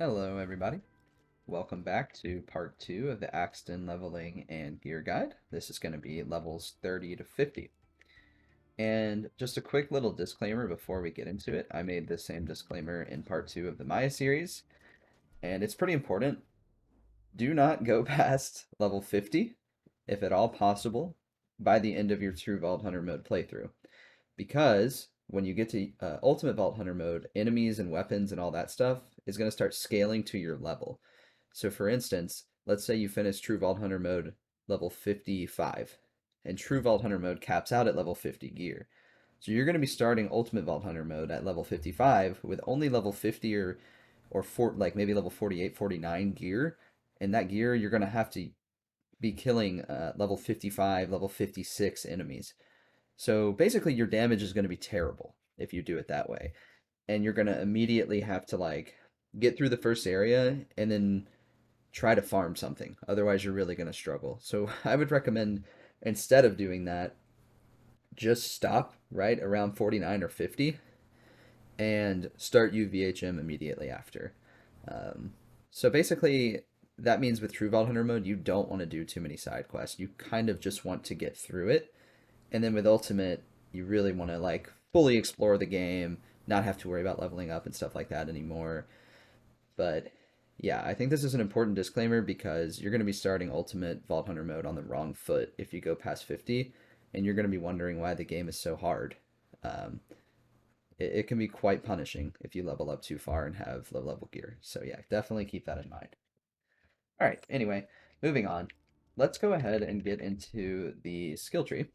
Hello, everybody. Welcome back to part 2 of the Axton leveling and gear guide. This is going to be levels 30 to 50. And just a quick little disclaimer before we get into it. I made the same disclaimer in part 2 of the Maya series, and it's pretty important. Do not go past level 50, if at all possible, by the end of your true Vault Hunter mode playthrough. Because when you get to Ultimate Vault Hunter mode, enemies and weapons and all that stuff is going to start scaling to your level. So for instance, let's say you finish True Vault Hunter mode level 55, and True Vault Hunter mode caps out at level 50 gear. So you're going to be starting Ultimate Vault Hunter mode at level 55 with only level 50 or like maybe level 48, 49 gear, and that gear you're going to have to be killing level 55, level 56 enemies. So basically your damage is going to be terrible if you do it that way. And you're going to immediately have to like get through the first area and then try to farm something. Otherwise, you're really going to struggle. So I would recommend instead of doing that, just stop right around 49 or 50 and start UVHM immediately after. Um, so basically, that means with True Vault Hunter mode, you don't want to do too many side quests. You kind of just want to get through it. And then with Ultimate, you really want to like fully explore the game, not have to worry about leveling up and stuff like that anymore. But yeah, I think this is an important disclaimer because you're going to be starting Ultimate Vault Hunter mode on the wrong foot if you go past 50, and you're going to be wondering why the game is so hard. Um, it can be quite punishing if you level up too far and have low level gear. So yeah, definitely keep that in mind. All right, anyway, moving on. Let's go ahead and get into the skill tree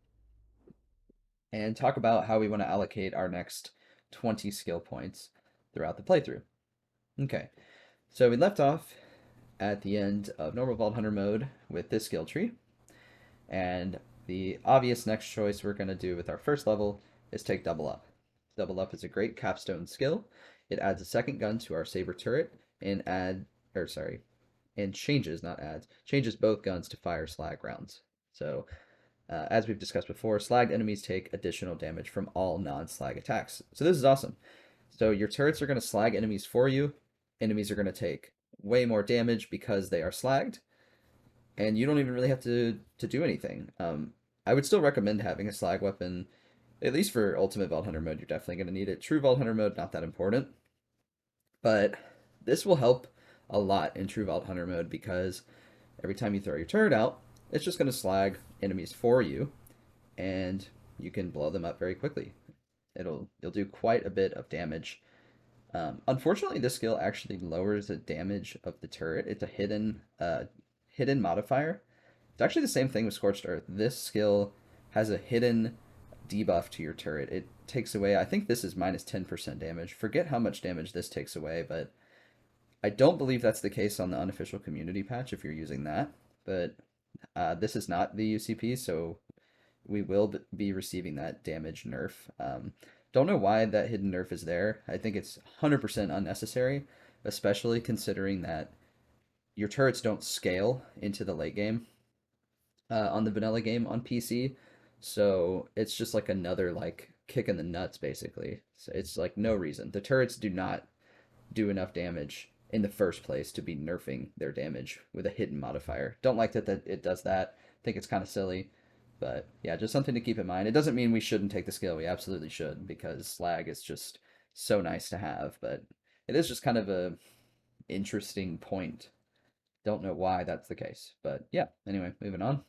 and talk about how we want to allocate our next 20 skill points throughout the playthrough. Okay, so we left off at the end of normal Vault Hunter mode with this skill tree. And the obvious next choice we're going to do with our first level is take Double Up. Double Up is a great capstone skill. It adds a second gun to our saber turret and and changes, not adds, changes both guns to fire slag rounds. So, as we've discussed before, slagged enemies take additional damage from all non-slag attacks. So this is awesome. So your turrets are going to slag enemies for you. Enemies are going to take way more damage because they are slagged, and you don't even really have to do anything. I would still recommend having a slag weapon, at least for Ultimate Vault Hunter mode. You're definitely going to need it. True Vault Hunter mode, not that important, but this will help a lot in True Vault Hunter mode because every time you throw your turret out, it's just going to slag enemies for you, and you can blow them up very quickly. You'll do quite a bit of damage. Unfortunately, this skill actually lowers the damage of the turret. It's a hidden modifier. It's actually the same thing with Scorched Earth. This skill has a hidden debuff to your turret. It takes away, I think this is minus 10% damage. Forget how much damage this takes away, but I don't believe that's the case on the unofficial community patch if you're using that. But this is not the UCP, so we will be receiving that damage nerf. Don't know why that hidden nerf is there. I think it's 100% unnecessary, especially considering that your turrets don't scale into the late game on the vanilla game on PC. So it's just like another like kick in the nuts basically. So it's like no reason. The turrets do not do enough damage in the first place to be nerfing their damage with a hidden modifier. Don't like that it does that. Think it's kind of silly. But yeah, just something to keep in mind. It doesn't mean we shouldn't take the skill. We absolutely should because slag is just so nice to have, but it is just kind of a interesting point. Don't know why that's the case. But yeah, anyway, moving on.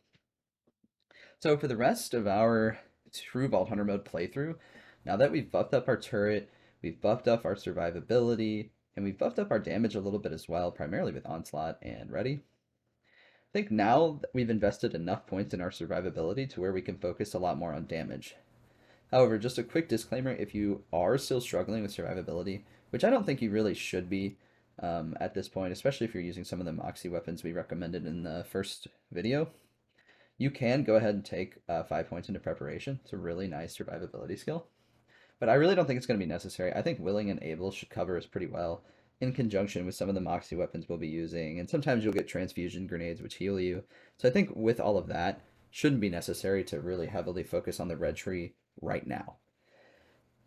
So for the rest of our true Vault Hunter mode playthrough, now that we've buffed up our turret, we've buffed up our survivability, and we've buffed up our damage a little bit as well, primarily with Onslaught and Ready. I think now that we've invested enough points in our survivability to where we can focus a lot more on damage. However, just a quick disclaimer, if you are still struggling with survivability, which I don't think you really should be at this point, especially if you're using some of the Moxie weapons we recommended in the first video, you can go ahead and take 5 points into preparation. It's a really nice survivability skill. But I really don't think it's going to be necessary. I think willing and able should cover us pretty well in conjunction with some of the Moxie weapons we'll be using. And sometimes you'll get transfusion grenades, which heal you. So I think with all of that, shouldn't be necessary to really heavily focus on the red tree right now.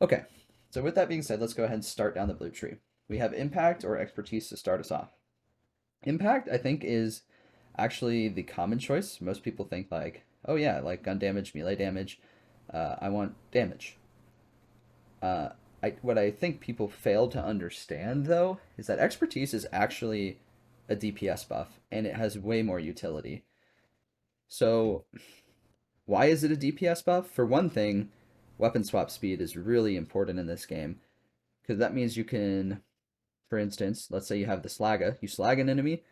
Okay, so with that being said, let's go ahead and start down the blue tree. We have impact or expertise to start us off. Impact, I think, is actually the common choice. Most people think like, oh yeah, like gun damage, melee damage. I want damage. Uh, what I think people fail to understand though is that expertise is actually a DPS buff and it has way more utility. So why is it a DPS buff? For one thing, weapon swap speed is really important in this game because that means you can, for instance, let's say you have the Slagga, you slag an enemy,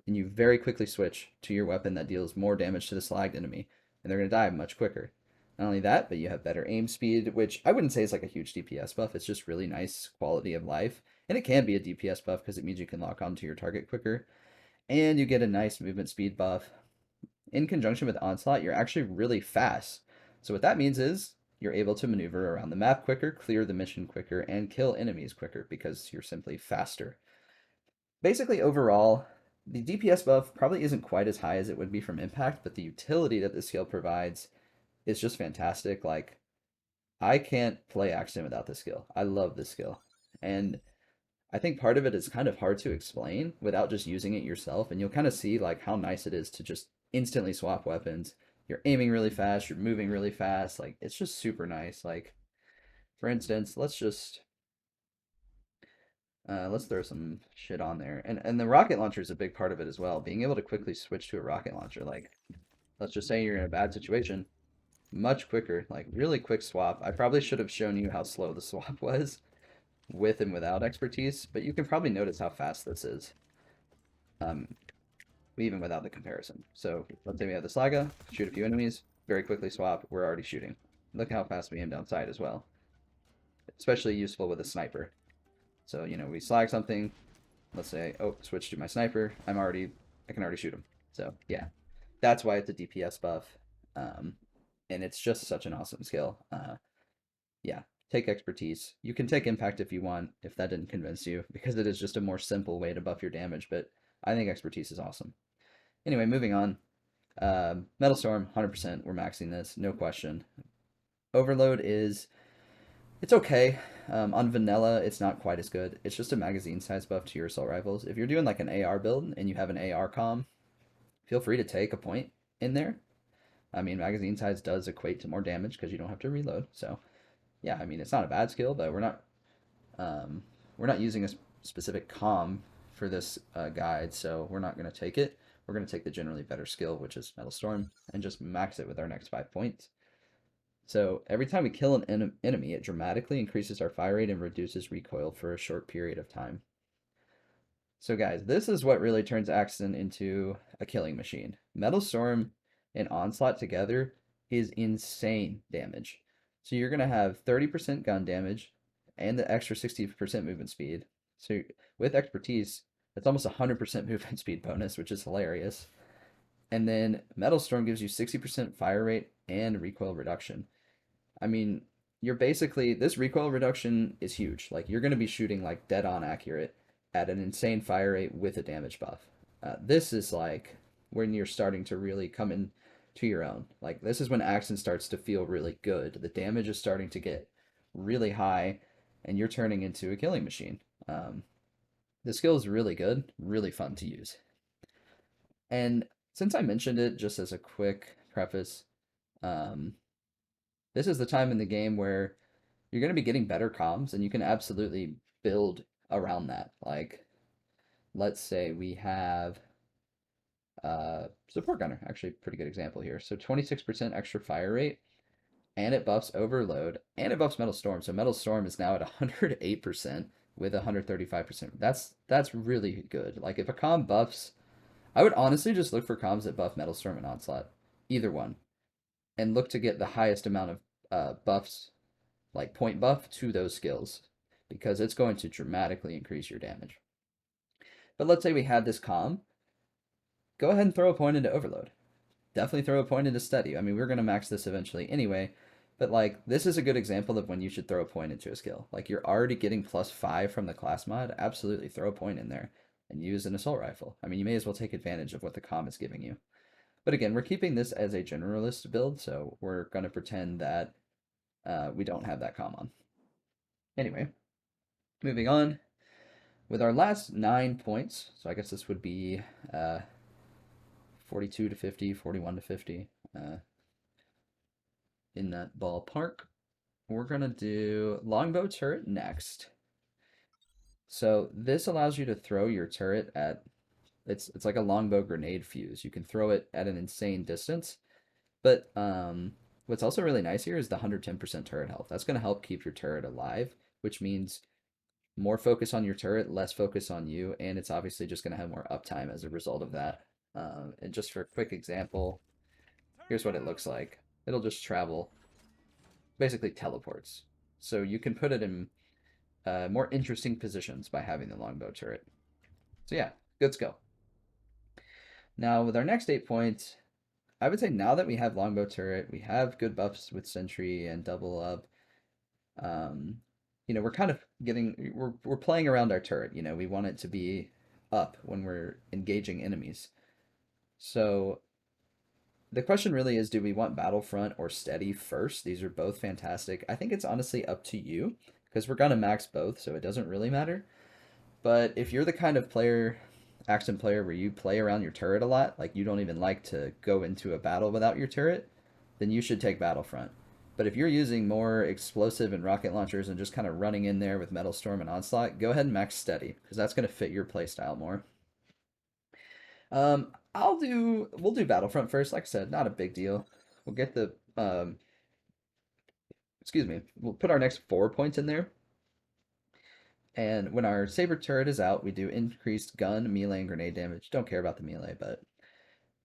and you very quickly switch to your weapon that deals more damage to the slagged enemy, and they're going to die much quicker. Not only that, but you have better aim speed, which I wouldn't say is like a huge DPS buff. It's just really nice quality of life. And it can be a DPS buff because it means you can lock onto your target quicker. And you get a nice movement speed buff. In conjunction with Onslaught, you're actually really fast. So what that means is you're able to maneuver around the map quicker, clear the mission quicker, and kill enemies quicker because you're simply faster. Basically, overall, the DPS buff probably isn't quite as high as it would be from Impact, but the utility that this skill provides is just fantastic. Like, I can't play Axton without this skill. I love this skill. And I think part of it is kind of hard to explain without just using it yourself. And you'll kind of see like how nice it is to just instantly swap weapons. You're aiming really fast, you're moving really fast. Like, it's just super nice. Like, for instance, let's throw some shit on there. And the rocket launcher is a big part of it as well. Being able to quickly switch to a rocket launcher, like let's just say you're in a bad situation, much quicker, like really quick swap. I probably should have shown you how slow the swap was with and without expertise, but you can probably notice how fast this is. Um, even without the comparison. So let's say we have the Slagga, shoot a few enemies, very quickly swap, we're already shooting. Look how fast we aim down sight as well. Especially useful with a sniper. So, we slag something, let's say, oh, switch to my sniper. I can already shoot him. So yeah, that's why it's a DPS buff, and it's just such an awesome skill. Yeah, take expertise. You can take impact if you want, if that didn't convince you, because it is just a more simple way to buff your damage. But I think expertise is awesome. Anyway, moving on. Metal Storm, 100%. We're maxing this, no question. Overload is it's okay. On vanilla, it's not quite as good. It's just a magazine size buff to your assault rifles. If you're doing like an AR build and you have an AR comm, feel free to take a point in there. I mean, magazine size does equate to more damage because you don't have to reload. So yeah, I mean, it's not a bad skill, but um, we're not using a specific comm for this guide, so we're not going to take it. We're going to take the generally better skill, which is Metal Storm, and just max it with our next 5 points. So every time we kill an enemy, it dramatically increases our fire rate and reduces recoil for a short period of time. So guys, this is what really turns Axton into a killing machine. Metal Storm and Onslaught together is insane damage. So you're going to have 30% gun damage and the extra 60% movement speed. So with expertise, that's almost 100% movement speed bonus, which is hilarious. And then Metal Storm gives you 60% fire rate and recoil reduction. I mean, you're basically this recoil reduction is huge. Like you're going to be shooting like dead on accurate at an insane fire rate with a damage buff. This is like when you're starting to really come in to your own. Like this is when Axton starts to feel really good. The damage is starting to get really high, and you're turning into a killing machine. The skill is really good, really fun to use. And since I mentioned it, just as a quick preface, um, this is the time in the game where you're going to be getting better comms and you can absolutely build around that. Like, let's say we have support gunner, actually pretty good example here. So 26% extra fire rate, and it buffs overload, and it buffs metal storm. So metal storm is now at 108% with 135%. That's really good. Like if a comm buffs, I would honestly just look for comms that buff metal storm and onslaught, either one, and look to get the highest amount of buffs, like point buff to those skills, because it's going to dramatically increase your damage. But let's say we had this comm, go ahead and throw a point into overload. Definitely throw a point into steady. I mean, we're going to max this eventually anyway, but like this is a good example of when you should throw a point into a skill. Like you're already getting +5 from the class mod, absolutely throw a point in there and use an assault rifle. I mean, you may as well take advantage of what the comm is giving you. But again, we're keeping this as a generalist build, so we're going to pretend that we don't have that comm on. Anyway, moving on. With our last 9 points, so I guess this would be uh, 42 to 50, 41 to 50, in that ballpark. We're going to do Longboat Turret next. So this allows you to throw your turret at it's like a longbow grenade fuse. You can throw it at an insane distance. But what's also really nice here is the 110% turret health. That's going to help keep your turret alive, which means more focus on your turret, less focus on you, and it's obviously just going to have more uptime as a result of that. And just for a quick example, here's what it looks like. It'll just travel, basically teleports. So you can put it in more interesting positions by having the longbow turret. So yeah, good skill. Now with our next 8 points, I would say now that we have longbow turret, we have good buffs with sentry and double up. Um, we're kind of we're playing around our turret. We want it to be up when we're engaging enemies. So the question really is, do we want Battlefront or Steady first? These are both fantastic. I think it's honestly up to you because we're gonna max both, so it doesn't really matter. But if you're the kind of player, Axton player, where you play around your turret a lot, like you don't even like to go into a battle without your turret, then you should take Battlefront. But if you're using more explosive and rocket launchers and just kind of running in there with Metal Storm and Onslaught, go ahead and max Steady because that's going to fit your playstyle more. We'll do Battlefront first. Like I said, not a big deal. We'll get the excuse me. We'll put our next 4 points in there. And when our saber turret is out, we do increased gun, melee, and grenade damage. Don't care about the melee, but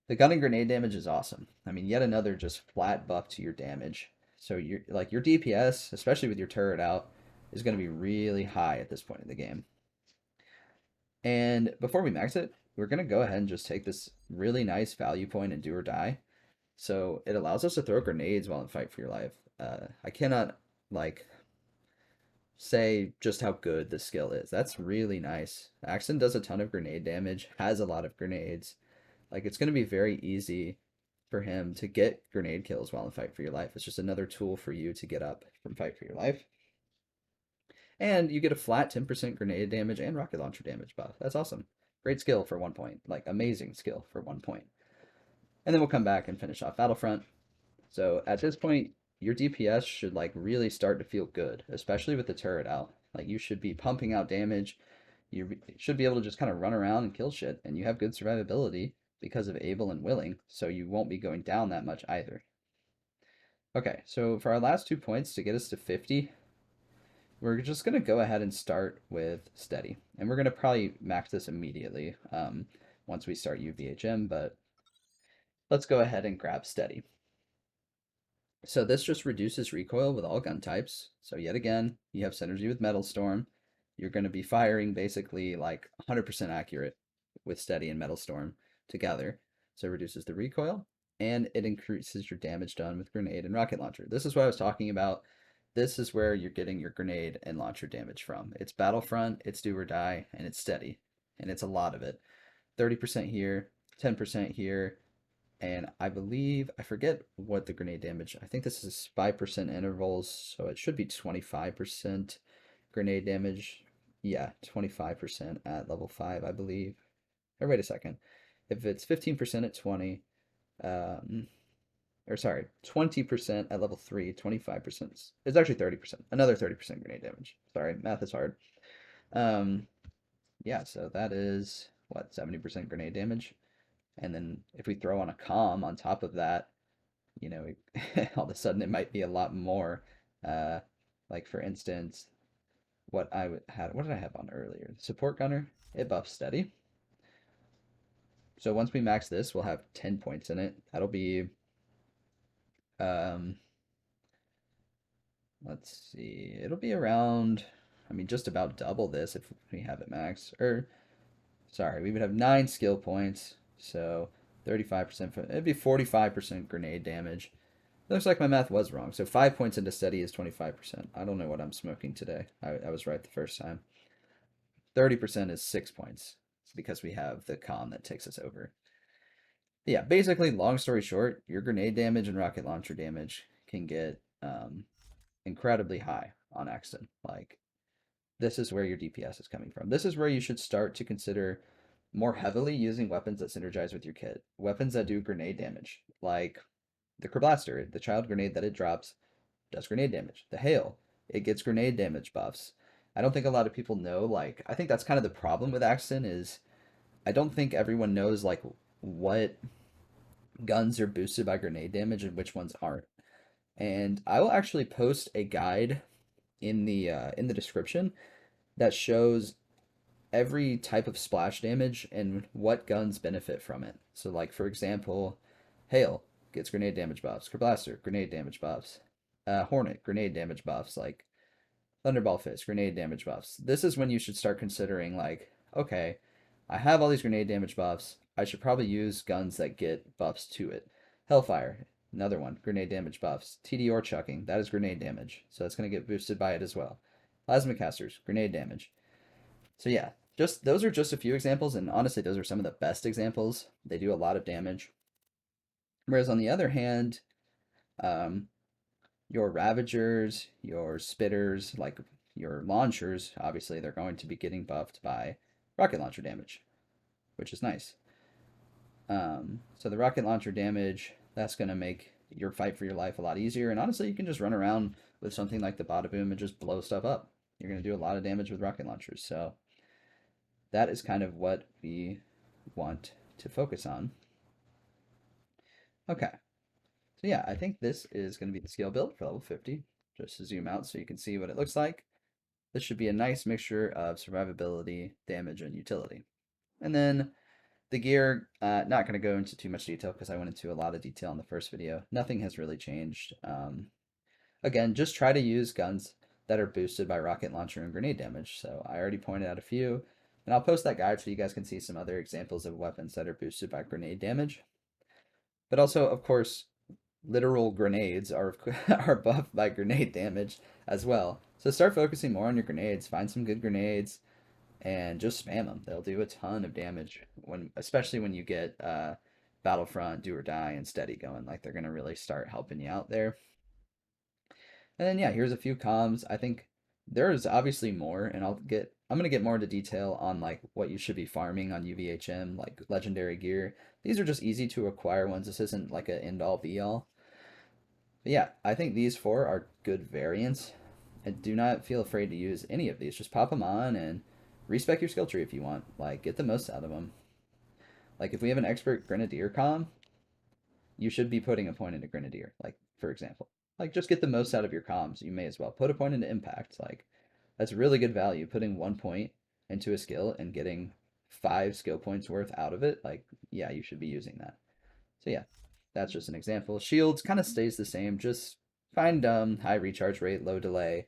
the gun and grenade damage is awesome. I mean, yet another just flat buff to your damage. So your DPS, especially with your turret out, is going to be really high at this point in the game. And before we max it, we're going to go ahead and just take this really nice value point and do or die. So it allows us to throw grenades while in fight for your life. I cannot like say just how good this skill is. That's really nice. Axton does a ton of grenade damage, has a lot of grenades. Like it's going to be very easy for him to get grenade kills while in fight for your life. It's just another tool for you to get up from fight for your life. And you get a flat 10% grenade damage and rocket launcher damage buff. That's awesome. Great skill for 1 point. Like amazing skill for 1 point. And then we'll come back and finish off Battlefront. So at this point, your DPS should like really start to feel good, especially with the turret out. Like you should be pumping out damage. You should be able to just kind of run around and kill shit, and you have good survivability because of able and willing, so you won't be going down that much either. Okay, so for our last 2 points to get us to 50, we're just going to go ahead and start with steady. And we're going to probably max this immediately once we start UVHM, but let's go ahead and grab steady. So this just reduces recoil with all gun types. So yet again, you have synergy with Metal Storm. You're going to be firing basically like 100% accurate with Steady and Metal Storm together. So it reduces the recoil and it increases your damage done with grenade and rocket launcher. This is what I was talking about. This is where you're getting your grenade and launcher damage from. It's Battlefront, it's do or die, and it's Steady. And it's a lot of it. 30% here, 10% here, and I believe, I forget what the grenade damage, I think this is 5% intervals, so it should be 25% grenade damage. Yeah, 25% at level 5, I believe. Or wait a second. If it's 15% at 20, um, or sorry, 20% at level 3, 25%. It's actually 30%. Another 30% grenade damage. Sorry, math is hard. Yeah, so that is, what, 70% grenade damage? And then if we throw on a comm on top of that, all of a sudden it might be a lot more. Uh, like for instance, what did I have on earlier? The support gunner, it buffs steady. So once we max this, we'll have 10 points in it. That'll be, um, let's see, it'll be around, I mean, just about double this if we have it max. Or, sorry, we would have 9 skill points. So 35%, it'd be 45% grenade damage. Looks like my math was wrong. So 5 points into steady is 25%. I don't know what I'm smoking today. I was right the first time. 30% is 6 points because we have the con that takes us over. Yeah, basically, long story short, your grenade damage and rocket launcher damage can get incredibly high on Axton. Like, this is where your DPS is coming from. This is where you should start to consider more heavily using weapons that synergize with your kit. Weapons that do grenade damage, like the Crablaster, the child grenade that it drops does grenade damage. The hail, it gets grenade damage buffs. I don't think a lot of people know, like, I think that's kind of the problem with Axton is I don't think everyone knows like what guns are boosted by grenade damage and which ones aren't. And I will actually post a guide in the description that shows every type of splash damage and what guns benefit from it. So like for example, hail gets grenade damage buffs, Crablaster grenade damage buffs, Hornet grenade damage buffs, like Thunderball Fist grenade damage buffs. This is when you should start considering like, okay, I have all these grenade damage buffs. I should probably use guns that get buffs to it. Hellfire, another one, grenade damage buffs. TDR chucking, that is grenade damage, so it's going to get boosted by it as well. Plasma casters, grenade damage. So yeah, just those are just a few examples, and honestly, those are some of the best examples. They do a lot of damage. Whereas on the other hand, um, your Ravagers, your Spitters, like your launchers, obviously they're going to be getting buffed by rocket launcher damage, which is nice. So the rocket launcher damage, that's going to make your fight for your life a lot easier. And honestly, you can just run around with something like the Bada Boom and just blow stuff up. You're going to do a lot of damage with rocket launchers. So that is kind of what we want to focus on. Okay. So yeah, I think this is going to be the skill build for level 50. Just to zoom out so you can see what it looks like. This should be a nice mixture of survivability, damage, and utility. And then the gear, not going to go into too much detail because I went into a lot of detail in the first video. Nothing has really changed. Again, just try to use guns that are boosted by rocket launcher and grenade damage. So I already pointed out a few, and I'll post that guide so you guys can see some other examples of weapons that are boosted by grenade damage. But also, of course, literal grenades are are buffed by grenade damage as well. So start focusing more on your grenades. Find some good grenades and just spam them. They'll do a ton of damage when, especially when you get Battlefront, Do or Die, and Steady going. Like they're gonna really start helping you out there. And then yeah, here's a few comms. I think there's obviously more, and I'm gonna get more into detail on like what you should be farming on UVHM, like legendary gear. These are just easy to acquire ones. This isn't like an end all be all. But yeah, I think these four are good variants. And do not feel afraid to use any of these. Just pop them on and respec your skill tree if you want. Like, get the most out of them. Like, if we have an expert grenadier comm, you should be putting a point into grenadier. Like, for example, like just get the most out of your comms. You may as well put a point into impact. Like, that's really good value. Putting 1 point into a skill and getting 5 skill points worth out of it. Like, yeah, you should be using that. So yeah, that's just an example. Shields kind of stays the same. Just find high recharge rate, low delay.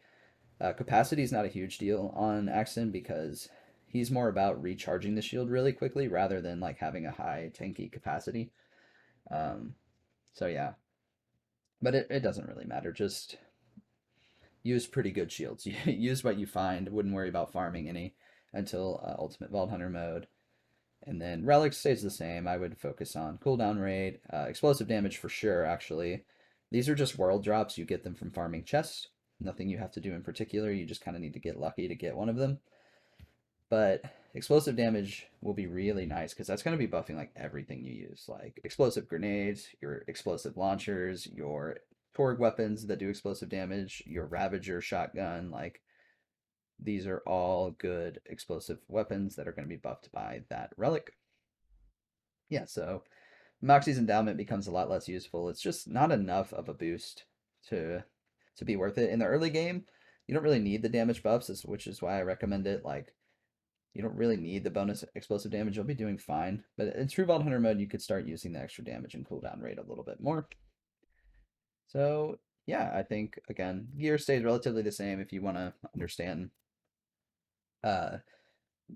Capacity is not a huge deal on Axton because he's more about recharging the shield really quickly rather than like having a high tanky capacity. Um, so yeah, but it doesn't really matter. Just use pretty good shields. Use what you find. Wouldn't worry about farming any until Ultimate Vault Hunter mode. And then Relics stays the same. I would focus on cooldown rate, explosive damage for sure, actually. These are just world drops. You get them from farming chests. Nothing you have to do in particular. You just kind of need to get lucky to get one of them. But explosive damage will be really nice because that's going to be buffing like everything you use. Like explosive grenades, your explosive launchers, your Torgue weapons that do explosive damage, your Ravager shotgun. Like these are all good explosive weapons that are going to be buffed by that relic. Yeah, so Moxie's endowment becomes a lot less useful. It's just not enough of a boost to be worth it. In the early game, you don't really need the damage buffs, which is why I recommend it. Like, you don't really need the bonus explosive damage. You'll be doing fine. But in True Vault Hunter mode, you could start using the extra damage and cooldown rate a little bit more. So, yeah, I think, again, gear stays relatively the same if you want to understand uh,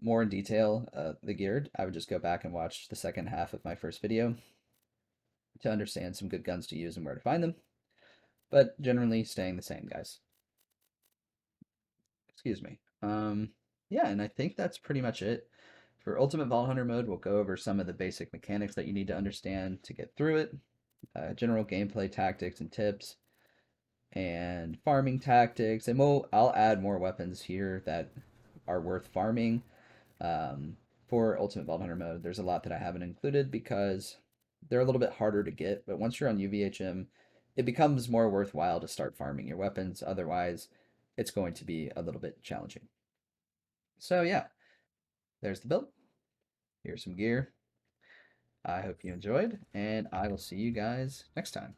more in detail the geared. I would just go back and watch the second half of my first video to understand some good guns to use and where to find them. But generally staying the same, guys. Excuse me. Yeah, and I think that's pretty much it. For Ultimate Vault Hunter mode, we'll go over some of the basic mechanics that you need to understand to get through it, general gameplay tactics and tips. and farming tactics, and I'll add more weapons here that are worth farming. Um, for Ultimate Vault Hunter mode, there's a lot that I haven't included because they're a little bit harder to get, but once you're on UVHM, it becomes more worthwhile to start farming your weapons. Otherwise, it's going to be a little bit challenging. So yeah, there's the build. Here's some gear. I hope you enjoyed, and I will see you guys next time.